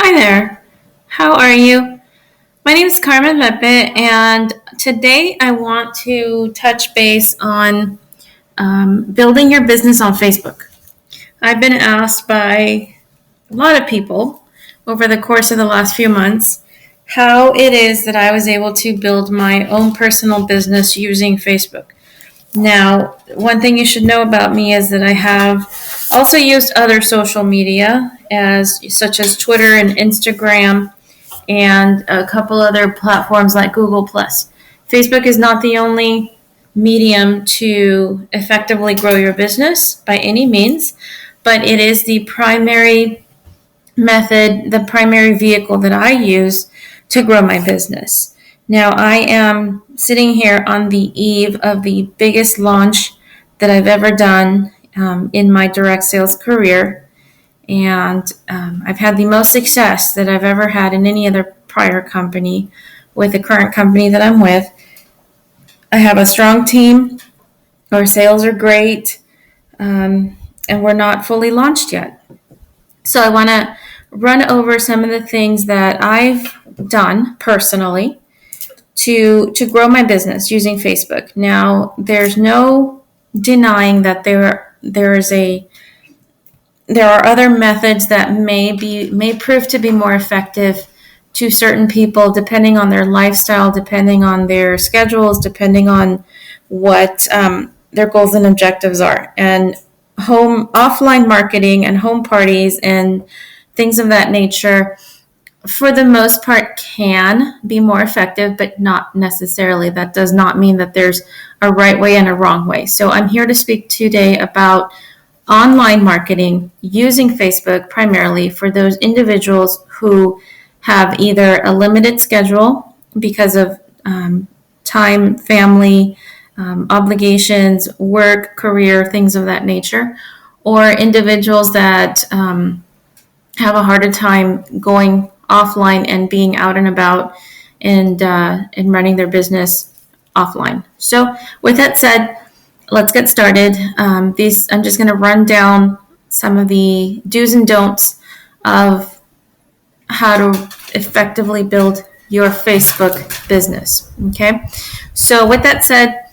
Hi there. How are you? My name is Carmen Lepe, and today I want to touch base on building your business on Facebook. I've been asked by a lot of people over the course of the last few months how it is that I was able to build my own personal business using Facebook. Now, one thing you should know about me is that I have also used other social media such as Twitter and Instagram and a couple other platforms like Google Plus. Facebook is not the only medium to effectively grow your business by any means, but it is the primary method, the primary vehicle that I use to grow my business. Now, I am sitting here on the eve of the biggest launch that I've ever done in my direct sales career. And I've had the most success that I've ever had in any other prior company with the current company that I'm with. I have a strong team. Our sales are great. And we're not fully launched yet. So I want to run over some of the things that I've done personally to grow my business using Facebook. Now, there's no denying that there are other methods that may prove to be more effective to certain people, depending on their lifestyle, depending on their schedules, depending on what their goals and objectives are. And offline marketing and home parties and things of that nature, for the most part, can be more effective, but not necessarily. That does not mean that there's a right way and a wrong way. So I'm here to speak today about online marketing using Facebook primarily for those individuals who have either a limited schedule because of time, family, obligations, work, career, things of that nature, or individuals that have a harder time going offline and being out and about and running their business offline. So with that said, let's get started. I'm just going to run down some of the do's and don'ts of how to effectively build your Facebook business. Okay. So with that said,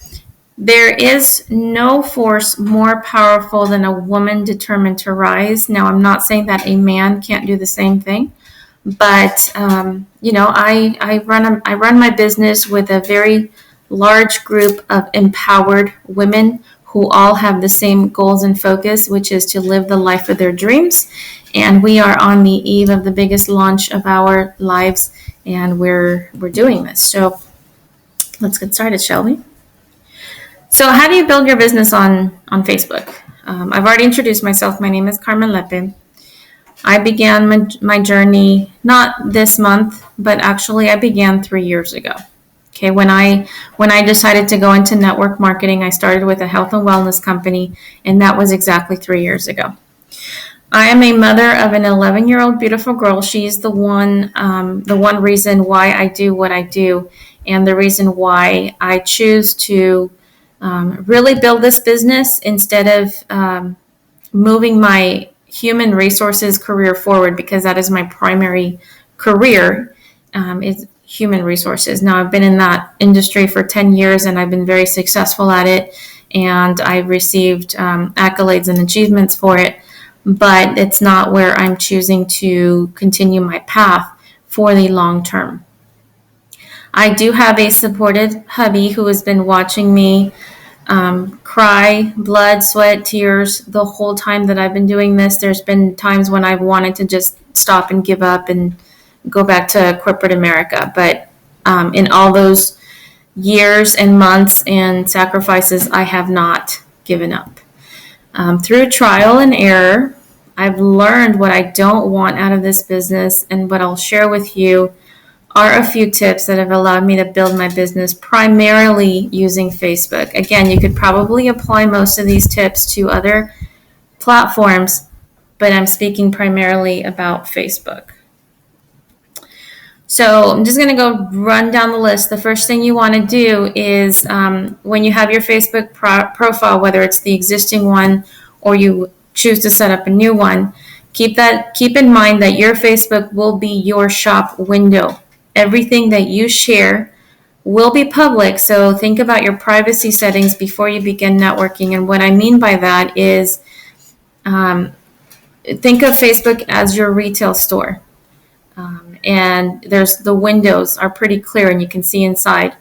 there is no force more powerful than a woman determined to rise. Now, I'm not saying that a man can't do the same thing, but I run my business with a very large group of empowered women who all have the same goals and focus, which is to live the life of their dreams. And we are on the eve of the biggest launch of our lives, and we're doing this. So let's get started, shall we? So how do you build your business on Facebook? I've already introduced myself. My name is Carmen Lepe. I began my journey not this month, but actually I began 3 years ago. Okay, when I decided to go into network marketing, I started with a health and wellness company, and that was exactly 3 years ago. I am a mother of an 11-year-old beautiful girl. She's the one reason why I do what I do, and the reason why I choose to really build this business instead of moving my human resources career forward, because that is my primary career, is human resources. Now, I've been in that industry for 10 years and I've been very successful at it, and I've received accolades and achievements for it, but it's not where I'm choosing to continue my path for the long term. I do have a supported hubby who has been watching me cry, blood, sweat, tears the whole time that I've been doing this. There's been times when I've wanted to just stop and give up and go back to corporate America. But in all those years and months and sacrifices, I have not given up. Through trial and error, I've learned what I don't want out of this business, and what I'll share with you are a few tips that have allowed me to build my business primarily using Facebook. Again, you could probably apply most of these tips to other platforms, but I'm speaking primarily about Facebook. So I'm just going to go run down the list. The first thing you want to do is when you have your Facebook profile, whether it's the existing one or you choose to set up a new one, Keep in mind that your Facebook will be your shop window. Everything that you share will be public, so think about your privacy settings before you begin networking. And what I mean by that is, think of Facebook as your retail store. And the windows are pretty clear and you can see inside.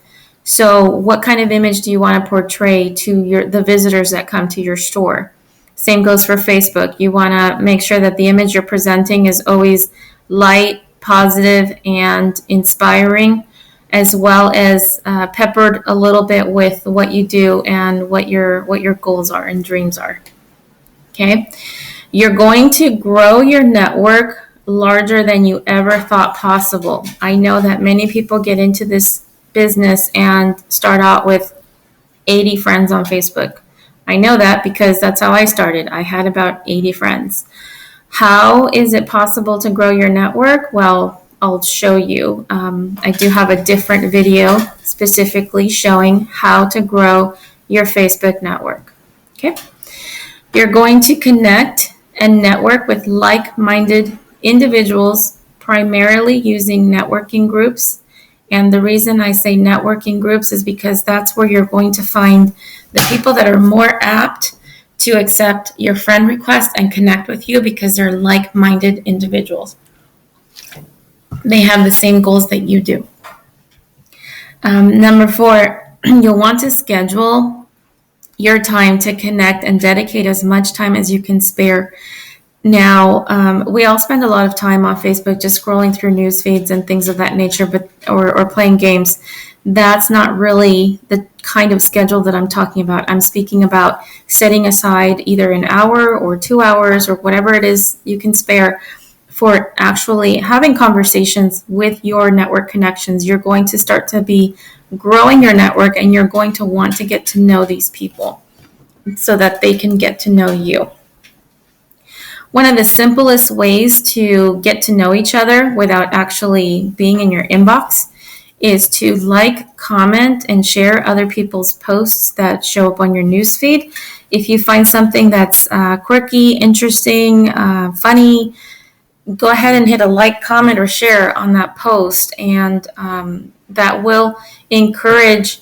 So what kind of image do you want to portray to the visitors that come to your store? Same goes for Facebook. You want to make sure that the image you're presenting is always light, positive, and inspiring, as well as peppered a little bit with what you do and what your goals are and dreams are. Okay? You're going to grow your network larger than you ever thought possible. I know that many people get into this business and start out with 80 friends on Facebook. I know that because that's how I started. I had about 80 friends. How is it possible to grow your network? Well, I'll show you. I do have a different video specifically showing how to grow your Facebook network. Okay. You're going to connect and network with like-minded individuals, primarily using networking groups. And the reason I say networking groups is because that's where you're going to find the people that are more apt to accept your friend request and connect with you, because they're like-minded individuals. They have the same goals that you do. Number 4, you'll want to schedule your time to connect and dedicate as much time as you can spare. Now, we all spend a lot of time on Facebook just scrolling through news feeds and things of that nature, or playing games. That's not really the kind of schedule that I'm talking about. I'm speaking about setting aside either an hour or 2 hours or whatever it is you can spare for actually having conversations with your network connections. You're going to start to be growing your network, and you're going to want to get to know these people so that they can get to know you. One of the simplest ways to get to know each other without actually being in your inbox is to like, comment, and share other people's posts that show up on your newsfeed. If you find something that's quirky, interesting, funny, go ahead and hit a like, comment, or share on that post, and that will encourage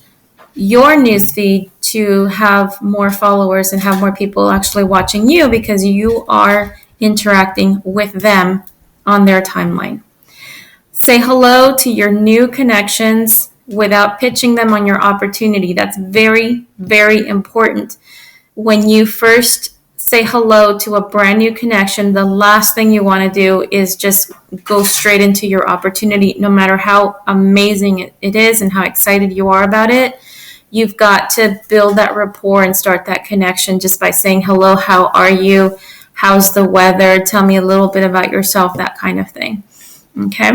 your newsfeed to have more followers and have more people actually watching you, because you are interacting with them on their timeline. Say hello to your new connections without pitching them on your opportunity. That's very, very important. When you first say hello to a brand new connection, the last thing you want to do is just go straight into your opportunity, no matter how amazing it is and how excited you are about it. You've got to build that rapport and start that connection just by saying hello, how are you? How's the weather? Tell me a little bit about yourself, that kind of thing. Okay?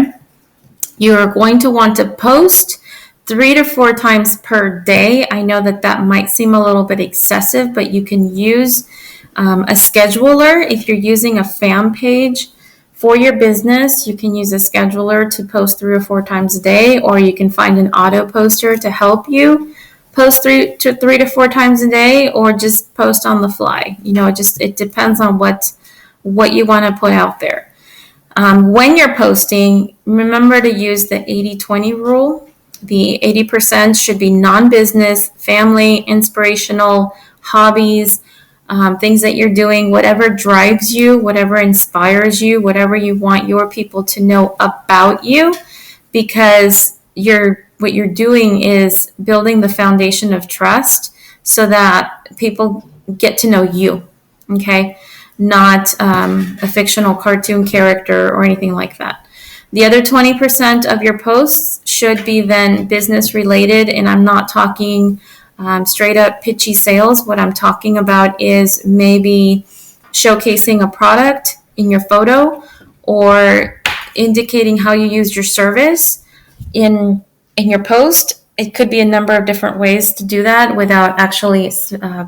You're going to want to post 3 to 4 times per day. I know that might seem a little bit excessive, but you can use a scheduler. If you're using a fan page for your business, you can use a scheduler to post 3 or 4 times a day, or you can find an auto poster to help you post 3 to 4 times a day, or just post on the fly. It depends on what you want to put out there. When you're posting, remember to use the 80-20 rule. The 80% should be non-business, family, inspirational, hobbies, things that you're doing, whatever drives you, whatever inspires you, whatever you want your people to know about you, because what you're doing is building the foundation of trust so that people get to know you, okay? Not a fictional cartoon character or anything like that. The other 20% of your posts should be then business related, and I'm not talking straight up pitchy sales. What I'm talking about is maybe showcasing a product in your photo, or indicating how you use your service in your post. It could be a number of different ways to do that without actually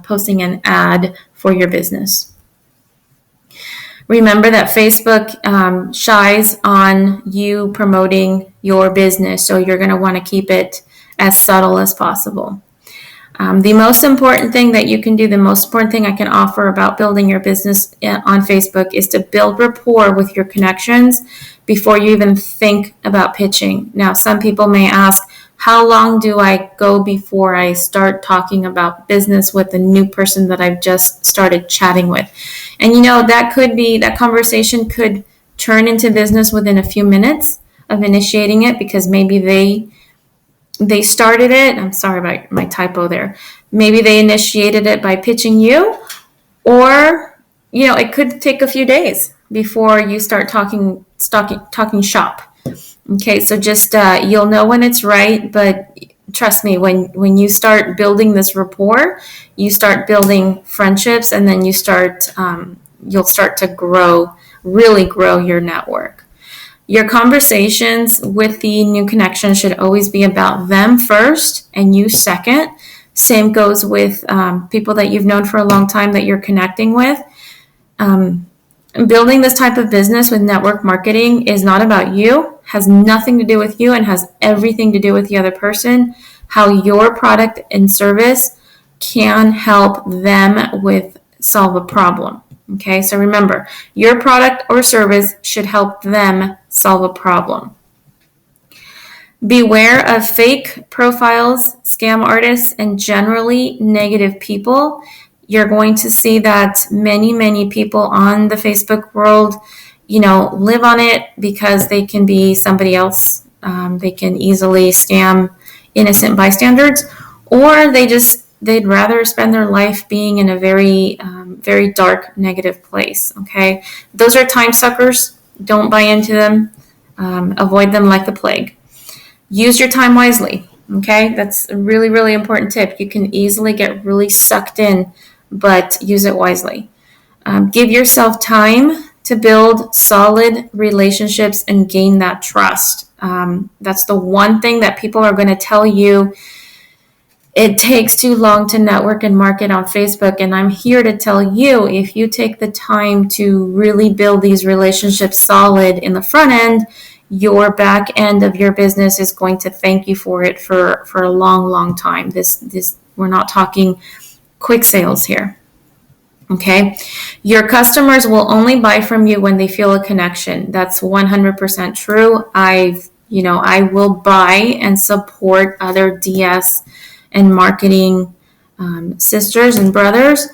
posting an ad for your business. Remember that Facebook shies on you promoting your business, so you're going to want to keep it as subtle as possible. The most important thing that you can do, the most important thing I can offer about building your business on Facebook is to build rapport with your connections before you even think about pitching. Now, some people may ask, how long do I go before I start talking about business with a new person that I've just started chatting with? And that conversation could turn into business within a few minutes of initiating it, because maybe they started it. I'm sorry about my typo there. Maybe they initiated it by pitching you, or it could take a few days before you start talking shop. Okay, so just you'll know when it's right, but trust me, when you start building this rapport, you start building friendships, and then you'll start to really grow your network. Your conversations with the new connection should always be about them first and you second. Same goes with people that you've known for a long time that you're connecting with. Building this type of business with network marketing is not about you, has nothing to do with you, and has everything to do with the other person, how your product and service can help them solve a problem. Okay, so remember, your product or service should help them solve a problem. Beware of fake profiles, scam artists, and generally negative people. You're going to see that many people on the Facebook world, live on it because they can be somebody else. They can easily scam innocent bystanders, or they'd rather spend their life being in a very, very dark, negative place. Okay, those are time suckers. Don't buy into them. Avoid them like the plague. Use your time wisely. Okay, that's a really, really important tip. You can easily get really sucked in, but use it wisely. Give yourself time to build solid relationships and gain that trust. That's the one thing that people are going to tell you. It takes too long to network and market on Facebook, and I'm here to tell you, if you take the time to really build these relationships solid in the front end, your back end of your business is going to thank you for it for a long time. We're not talking quick sales here. Okay, your customers will only buy from you when they feel a connection. That's 100% true. I will buy and support other DS and marketing sisters and brothers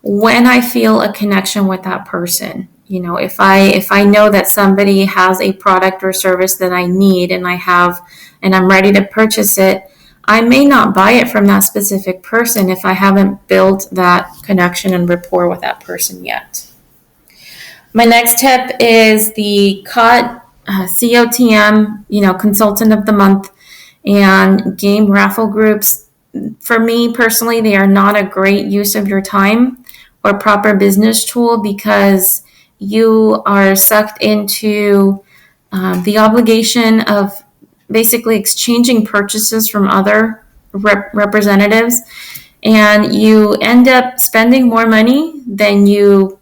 when I feel a connection with that person. If I know that somebody has a product or service that I need and I'm ready to purchase it, I may not buy it from that specific person if I haven't built that connection and rapport with that person yet. My next tip is the COTM, Consultant of the Month and game raffle groups. For me personally, they are not a great use of your time or proper business tool, because you are sucked into the obligation of basically exchanging purchases from other representatives, and you end up spending more money than you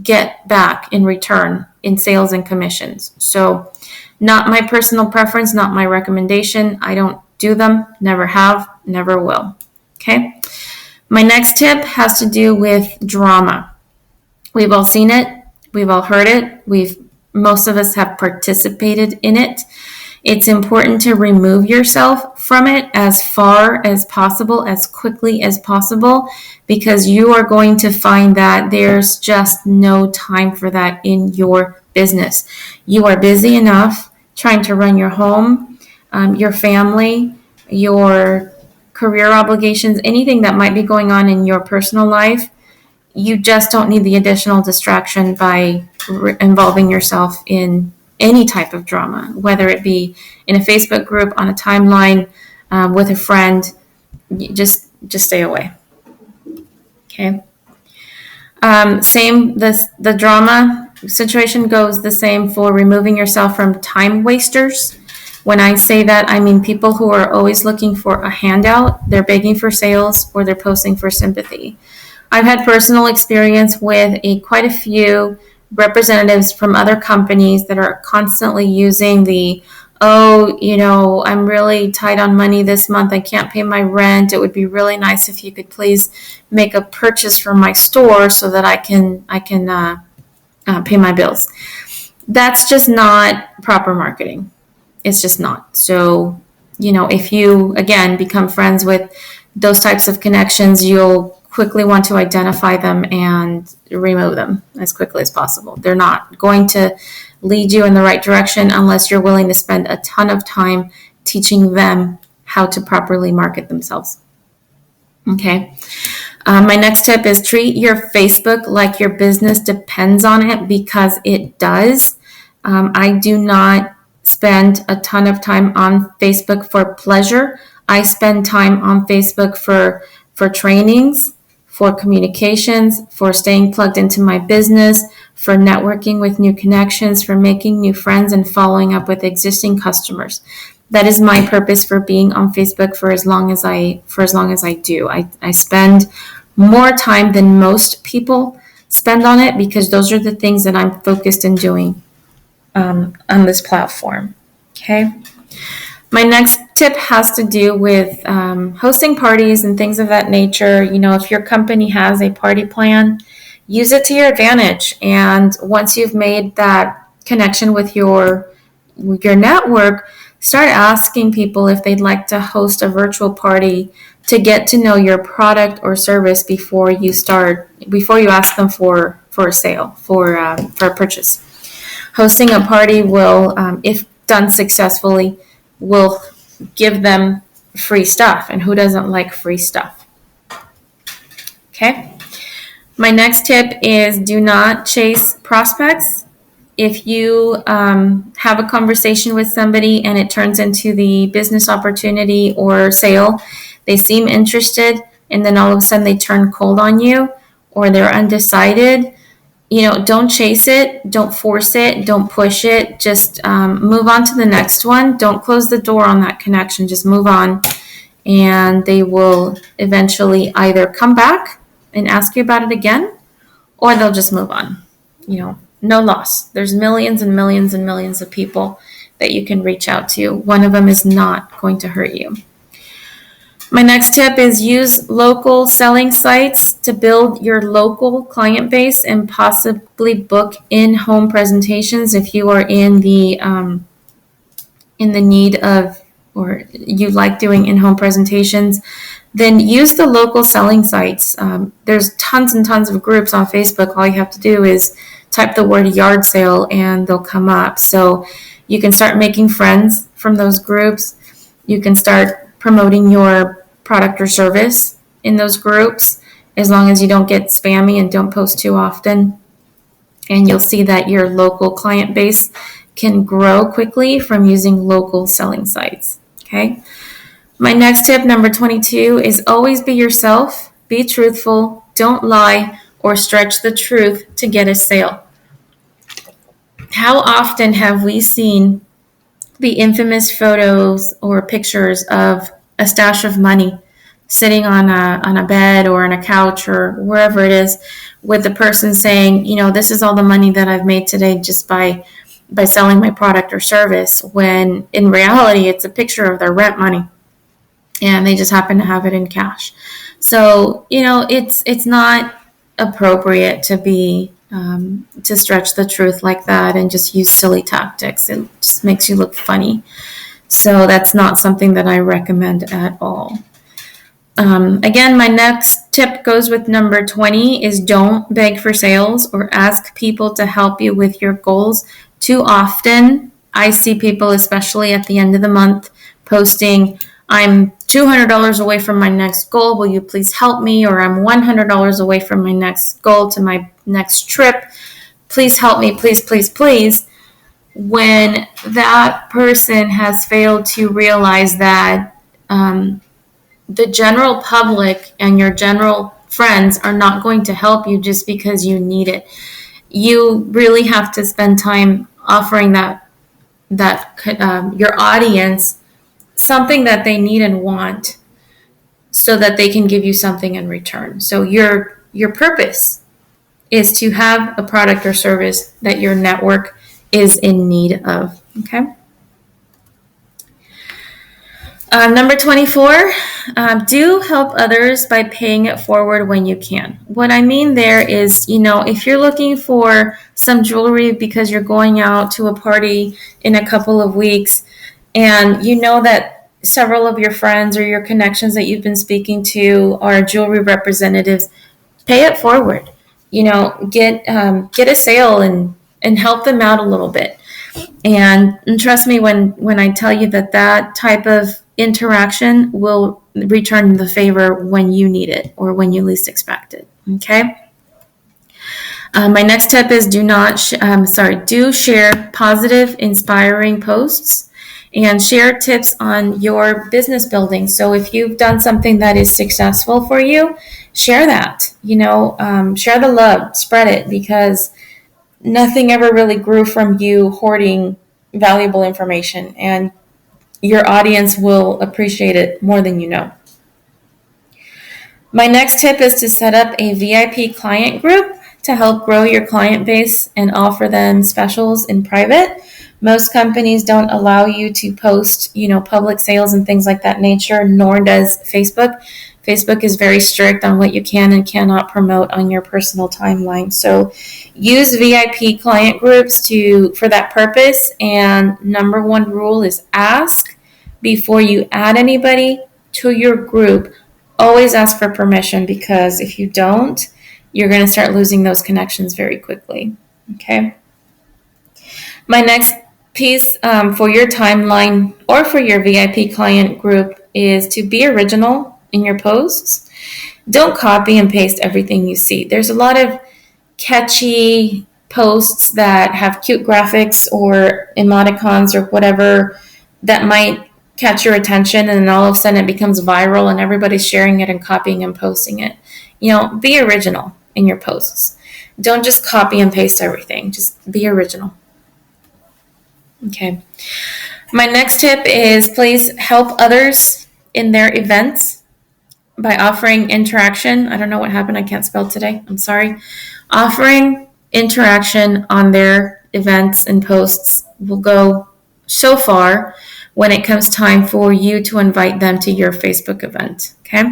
get back in return in sales and commissions. So not my personal preference, not my recommendation. I don't do them, never have, never will. Okay. My next tip has to do with drama. We've all seen it. We've all heard it. Most of us have participated in it. It's important to remove yourself from it as far as possible, as quickly as possible, because you are going to find that there's just no time for that in your business. You are busy enough trying to run your home, your family, your career obligations, anything that might be going on in your personal life. You just don't need the additional distraction by involving yourself in any type of drama, whether it be in a Facebook group, on a timeline, with a friend. Just stay away. Okay. The drama situation goes the same for removing yourself from time wasters. When I say that, I mean people who are always looking for a handout, they're begging for sales, or they're posting for sympathy. I've had personal experience with quite a few representatives from other companies that are constantly using the oh, I'm really tight on money this month. I can't pay my rent. It would be really nice if you could please make a purchase from my store so that I can pay my bills. That's just not proper marketing. It's just not. So, if you, again, become friends with those types of connections, you'll quickly want to identify them and remove them as quickly as possible. They're not going to lead you in the right direction unless you're willing to spend a ton of time teaching them how to properly market themselves. Okay. My next tip is treat your Facebook like your business depends on it, because it does. I do not spend a ton of time on Facebook for pleasure. I spend time on Facebook for trainings, for communications, for staying plugged into my business, for networking with new connections, for making new friends, and following up with existing customers. That is my purpose for being on Facebook for as long as I do. I spend more time than most people spend on it, because those are the things that I'm focused in doing on this platform. Okay. My next tip has to do with hosting parties and things of that nature. If your company has a party plan, use it to your advantage. And once you've made that connection with your network, start asking people if they'd like to host a virtual party to get to know your product or service before you ask them for a sale, for a purchase. Hosting a party will, if done successfully, will give them free stuff. And who doesn't like free stuff? Okay. My next tip is do not chase prospects. If you have a conversation with somebody and it turns into the business opportunity or sale, they seem interested, and then all of a sudden they turn cold on you, or they're undecided, don't chase it, don't force it, don't push it. Just move on to the next one. Don't close the door on that connection. Just move on, and they will eventually either come back and ask you about it again, or they'll just move on. No loss. There's millions and millions and millions of people that you can reach out to. One of them is not going to hurt you. My next tip is use local selling sites to build your local client base and possibly book in-home presentations if you are in the need of, or you like doing in-home presentations. Then use the local selling sites. There's tons and tons of groups on Facebook. All you have to do is type the word yard sale and they'll come up. So you can start making friends from those groups. You can start promoting your product or service in those groups, as long as you don't get spammy and don't post too often. And you'll see that your local client base can grow quickly from using local selling sites. Okay. My next tip, number 22, is always be yourself, be truthful, don't lie or stretch the truth to get a sale. How often have we seen the infamous photos or pictures of a stash of money sitting on a bed or on a couch or wherever it is, with the person saying, this is all the money that I've made today just by selling my product or service, when in reality it's a picture of their rent money and they just happen to have it in cash. So, it's not appropriate to be to stretch the truth like that and just use silly tactics. It just makes you look funny. So that's not something that I recommend at all. Again, my next tip goes with number 20 is don't beg for sales or ask people to help you with your goals. Too often, I see people, especially at the end of the month, posting, I'm $200 away from my next goal. Will you please help me? Or I'm $100 away from my next goal to my next trip. Please help me, please, please, please. When that person has failed to realize that the general public and your general friends are not going to help you just because you need it. You really have to spend time offering that your audience something that they need and want, so that they can give you something in return. So your purpose is to have a product or service that your network is in need of. Okay. Number 24, do help others by paying it forward when you can. What I mean there is, if you're looking for some jewelry because you're going out to a party in a couple of weeks, and you know that several of your friends or your connections that you've been speaking to are jewelry representatives, pay it forward. Get a sale and help them out a little bit. And trust me when I tell you that type of interaction will return the favor when you need it or when you least expect it. Okay. My next tip is do share positive, inspiring posts and share tips on your business building. So if you've done something that is successful for you, share that. Share the love, spread it, because nothing ever really grew from you hoarding valuable information, and your audience will appreciate it more than you know. My next tip is to set up a VIP client group to help grow your client base and offer them specials in private. Most companies don't allow you to post, public sales and things like that nature, nor does Facebook. Facebook is very strict on what you can and cannot promote on your personal timeline. So use VIP client groups for that purpose. And number one rule is ask before you add anybody to your group. Always ask for permission, because if you don't, you're going to start losing those connections very quickly. Okay. My next piece for your timeline or for your VIP client group is to be original in your posts. Don't copy and paste everything you see. There's a lot of catchy posts that have cute graphics or emoticons or whatever that might catch your attention, and then all of a sudden it becomes viral and everybody's sharing it and copying and posting it. Be original in your posts. Don't just copy and paste everything. Just be original. Okay. My next tip is please help others in their events by offering interaction. I don't know what happened. I can't spell today. I'm sorry. Offering interaction on their events and posts will go so far when it comes time for you to invite them to your Facebook event. Okay.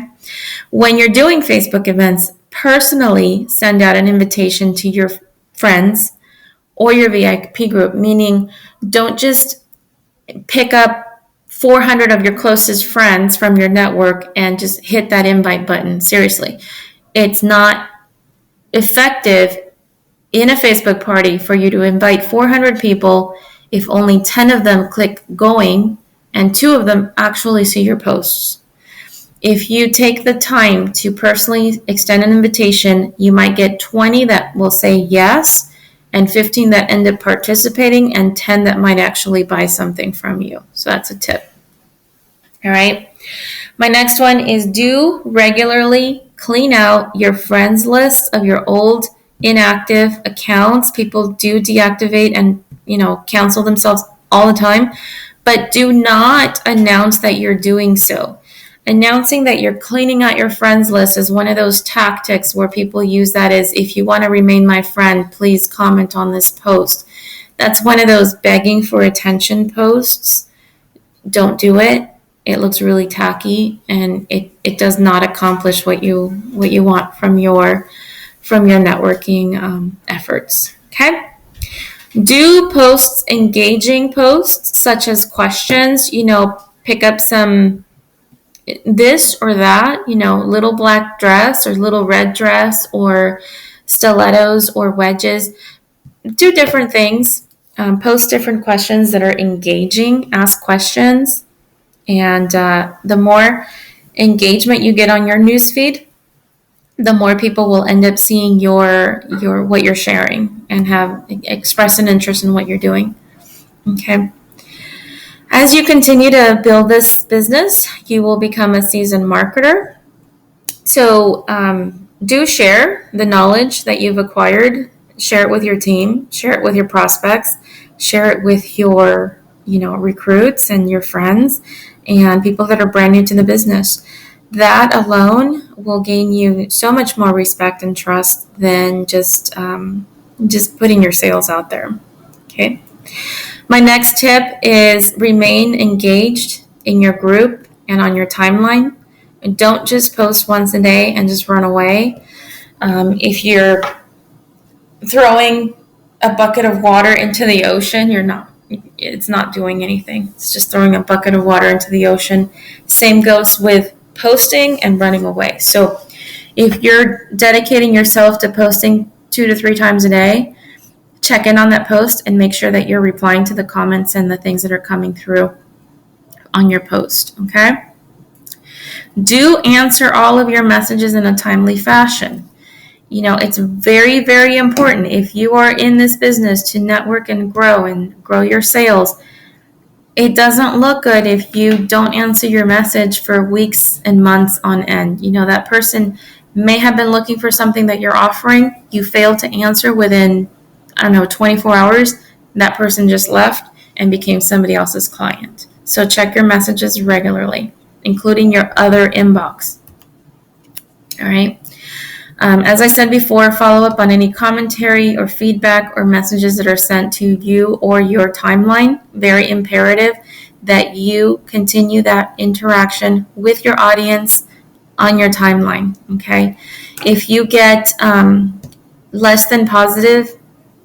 When you're doing Facebook events, personally send out an invitation to your friends or your VIP group, meaning don't just pick up 400 of your closest friends from your network and just hit that invite button. Seriously, it's not effective in a Facebook party for you to invite 400 people if only 10 of them click going and 2 of them actually see your posts. If you take the time to personally extend an invitation, you might get 20 that will say yes, and 15 that end up participating, and 10 that might actually buy something from you. So that's a tip. All right. My next one is do regularly clean out your friends list of your old inactive accounts. People do deactivate and, cancel themselves all the time, but do not announce that you're doing so. Announcing that you're cleaning out your friends list is one of those tactics where people use that as, if you want to remain my friend, please comment on this post. That's one of those begging for attention posts. Don't do it. It looks really tacky, and it does not accomplish what you want from your networking efforts. Okay. Do posts, engaging posts, such as questions. Pick up some this or that, little black dress or little red dress or stilettos or wedges. Do different things. Post different questions that are engaging. Ask questions. And the more engagement you get on your newsfeed, the more people will end up seeing your what you're sharing and express an interest in what you're doing. Okay. As you continue to build this business, you will become a seasoned marketer. So do share the knowledge that you've acquired. Share it with your team. Share it with your prospects. Share it with your recruits and your friends and people that are brand new to the business. That alone will gain you so much more respect and trust than just putting your sales out there. Okay. My next tip is remain engaged in your group and on your timeline. And don't just post once a day and just run away. If you're throwing a bucket of water into the ocean, it's not doing anything. It's just throwing a bucket of water into the ocean. Same goes with posting and running away. So if you're dedicating yourself to posting 2 to 3 times a day, check in on that post and make sure that you're replying to the comments and the things that are coming through on your post, okay? Do answer all of your messages in a timely fashion. It's very, very important if you are in this business to network and grow your sales. It doesn't look good if you don't answer your message for weeks and months on end. That person may have been looking for something that you're offering. You failed to answer within, 24 hours. That person just left and became somebody else's client. So check your messages regularly, including your other inbox. All right. As I said before, follow up on any commentary or feedback or messages that are sent to you or your timeline. Very imperative that you continue that interaction with your audience on your timeline, okay? If you get less than positive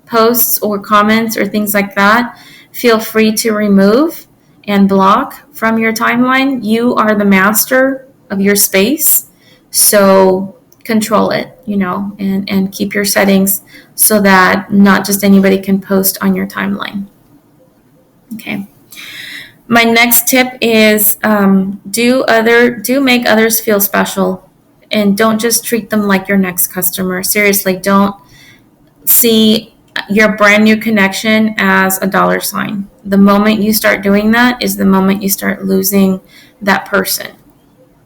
posts or comments or things like that, feel free to remove and block from your timeline. You are the master of your space, so control it, and keep your settings so that not just anybody can post on your timeline. Okay. My next tip is do make others feel special, and don't just treat them like your next customer. Seriously, don't see your brand new connection as a dollar sign. The moment you start doing that is the moment you start losing that person.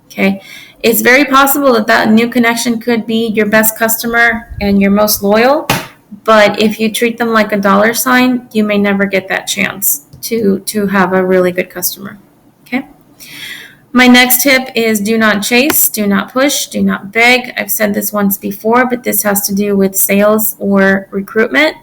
Okay. It's very possible that new connection could be your best customer and your most loyal, but if you treat them like a dollar sign, you may never get that chance to have a really good customer. Okay. My next tip is do not chase, do not push, do not beg. I've said this once before, but this has to do with sales or recruitment,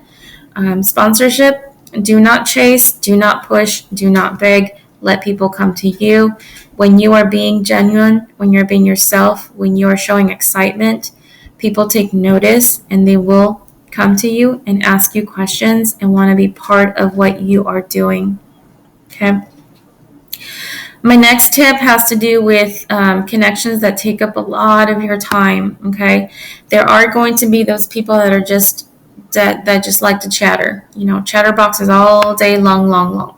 sponsorship. Do not chase, do not push, do not beg. Let people come to you. When you are being genuine, when you're being yourself, when you are showing excitement, people take notice and they will come to you and ask you questions and want to be part of what you are doing. Okay. My next tip has to do with connections that take up a lot of your time. Okay. There are going to be those people that are just like to chatter, chatterboxes all day long.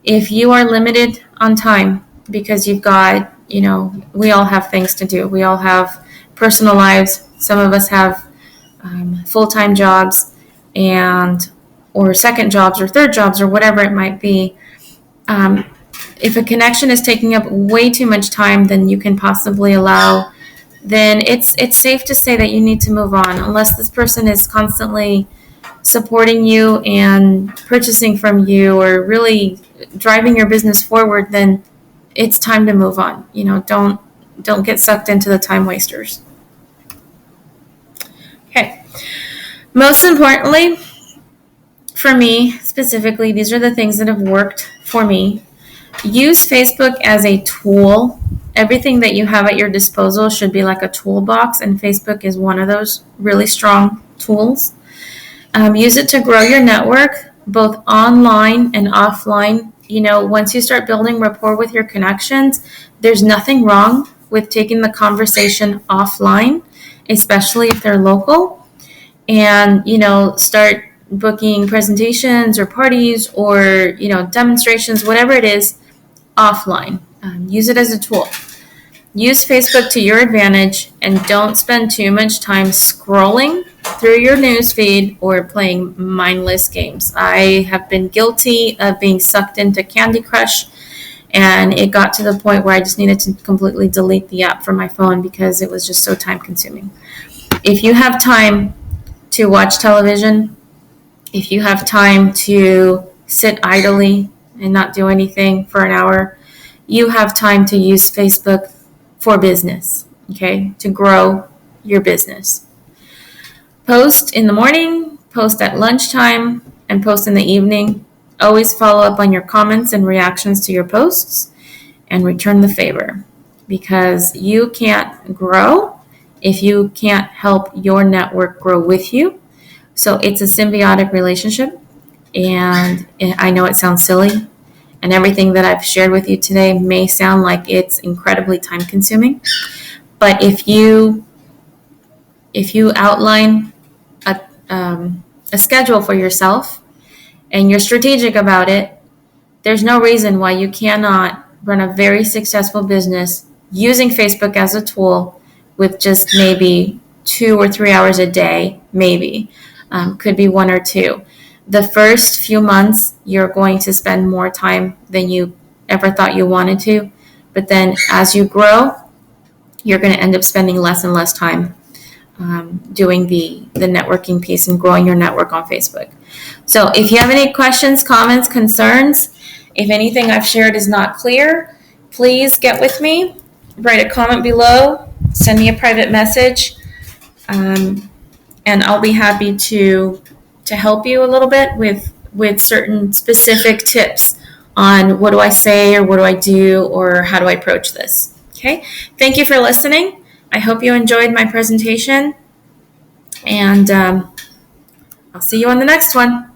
If you are limited on time because you've got, we all have things to do. We all have personal lives. Some of us have full-time jobs or second jobs or third jobs or whatever it might be. If a connection is taking up way too much time than you can possibly allow, then it's safe to say that you need to move on. Unless this person is constantly supporting you and purchasing from you or really driving your business forward, then it's time to move on. Don't get sucked into the time wasters. Okay. Most importantly, for me specifically, these are the things that have worked for me. Use Facebook as a tool. Everything that you have at your disposal should be like a toolbox, and Facebook is one of those really strong tools. Use it to grow your network, both online and offline. Once you start building rapport with your connections, there's nothing wrong with taking the conversation offline, especially if they're local, and, start booking presentations or parties or, demonstrations, whatever it is, offline. Use it as a tool. Use Facebook to your advantage, and don't spend too much time scrolling through your newsfeed or playing mindless games. I have been guilty of being sucked into Candy Crush, and it got to the point where I just needed to completely delete the app from my phone because it was just so time consuming. If you have time to watch television, if you have time to sit idly and not do anything for an hour, you have time to use Facebook for business, okay, to grow your business. Post in the morning, post at lunchtime, and post in the evening. Always follow up on your comments and reactions to your posts. and return the favor, because you can't grow if you can't help your network grow with you. So it's a symbiotic relationship. And I know it sounds silly, and everything that I've shared with you today may sound like it's incredibly time consuming. But if you outline a schedule for yourself and you're strategic about it, there's no reason why you cannot run a very successful business using Facebook as a tool with just maybe 2 or 3 hours a day, maybe. Could be 1 or 2. The first few months, you're going to spend more time than you ever thought you wanted to. But then as you grow, you're going to end up spending less and less time doing the networking piece and growing your network on Facebook. So if you have any questions, comments, concerns, if anything I've shared is not clear, please get with me, write a comment below, send me a private message, and I'll be happy to help you a little bit with certain specific tips on what do I say or what do I do or how do I approach this. Okay, thank you for listening. I hope you enjoyed my presentation, and I'll see you on the next one.